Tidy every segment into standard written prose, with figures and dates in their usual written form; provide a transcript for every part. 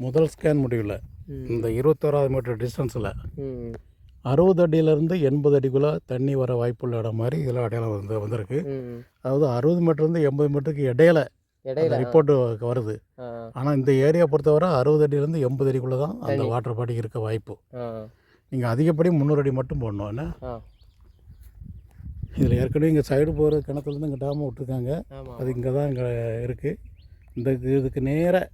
முதல் ஸ்கேன் முடிவில் இந்த 21வது மீட்டர் டிஸ்டன்ஸில் 60 அடியிலேருந்து 80 அடிக்குள்ளே தண்ணி வர வாய்ப்புள்ள இடம் மாதிரி இதில் அடையாளம் வந்திருக்கு. அதாவது 60 மீட்டர்லேருந்து 80 மீட்டருக்கு இடையில ரிப்போர்ட்டு வருது. ஆனால் இந்த ஏரியா பொறுத்தவரை 60 அடியிலேருந்து 80 அடிக்குள்ளே தான் அந்த வாட்டர் பாடி இருக்க வாய்ப்பு. நீங்கள் அதிகப்படி 300 அடி மட்டும் போடணும். என்ன இதில் ஏற்கனவே இங்கே சைடு போகிற கிணத்துலேருந்து இங்கே டேமை விட்டுருக்காங்க. அது இங்கே தான் இங்கே இருக்குது. இதுக்கு நேராக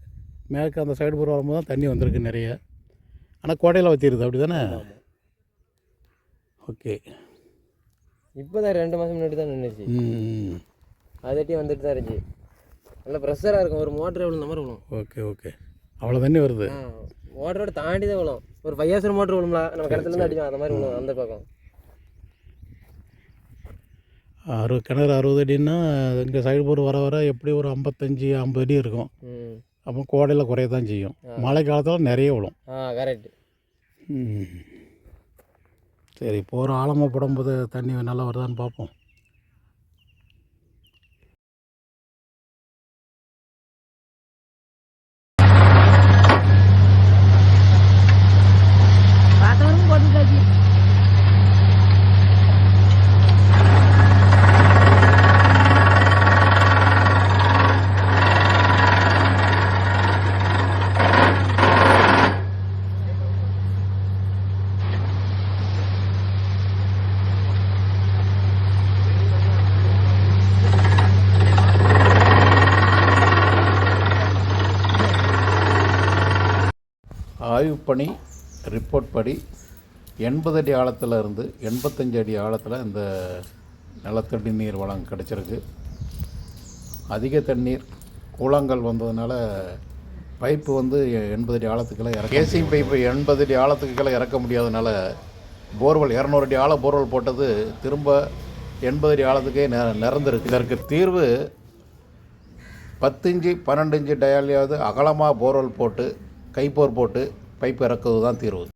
மேற்கு அந்த சைடு போகிற வரும்போது தான் தண்ணி வந்திருக்கு நிறைய. ஆனால் கோடையில் வற்றிடுது அப்படி தானே? ஓகே. இப்போ தான் 2 மாதம் முன்னாடி தான் நின்றுச்சு. அதட்டி வந்துட்டு தான் இருந்துச்சு. நல்லா ப்ரெஷராக இருக்கும். ஒரு மோட்டர் எவ்வளோ இந்த மாதிரி விழும். Okay okay. அவ்வளோ தண்ணி வருது. மோட்டரோட தாண்டி தான் விழும். ஒரு 5,000 மோட்டர் விழும்ல, நம்ம கிணத்துலேருந்து அடிக்கும் அந்த மாதிரி விழும். அந்த பக்கம் கிணறு 60 அடின்னா இங்கே சைடு போர் வர வர எப்படி ஒரு 55-50 அடி இருக்கும். அப்போ கோடையில் குறைய தான் செய்யும். மழை காலத்தில் நிறைய விழும். கரெக்டு. சரி, போகிற ஆழமாக போடும்போது தண்ணி நல்லா வருதான்னு பார்ப்போம். ஆய்வுப்பணி ரிப்போர்ட் படி 80 அடி ஆழத்தில் இருந்து 85 அடி ஆழத்தில் இந்த நிலத்தடி நீர் வளம் கிடச்சிருக்கு. அதிக தண்ணீர் கூழாங்கல் வந்ததுனால பைப்பு 80 அடி ஆழத்துக்கெல்லாம் கேசிங் பைப்பு 80 அடி ஆழத்துக்கெல்லாம் இறக்க முடியாதனால போர்வெல் 200 அடி ஆழ போர்வெல் போட்டது திரும்ப 80 அடி ஆழத்துக்கே நிறந்துருக்கு. இதற்கு தீர்வு 10 இன்ச்சு 12 இன்ச்சு டயாலியாவது அகலமாக போர்வெல் போட்டு கைப்போர் போட்டு பைப் இறக்குவது தான் தீர்வு.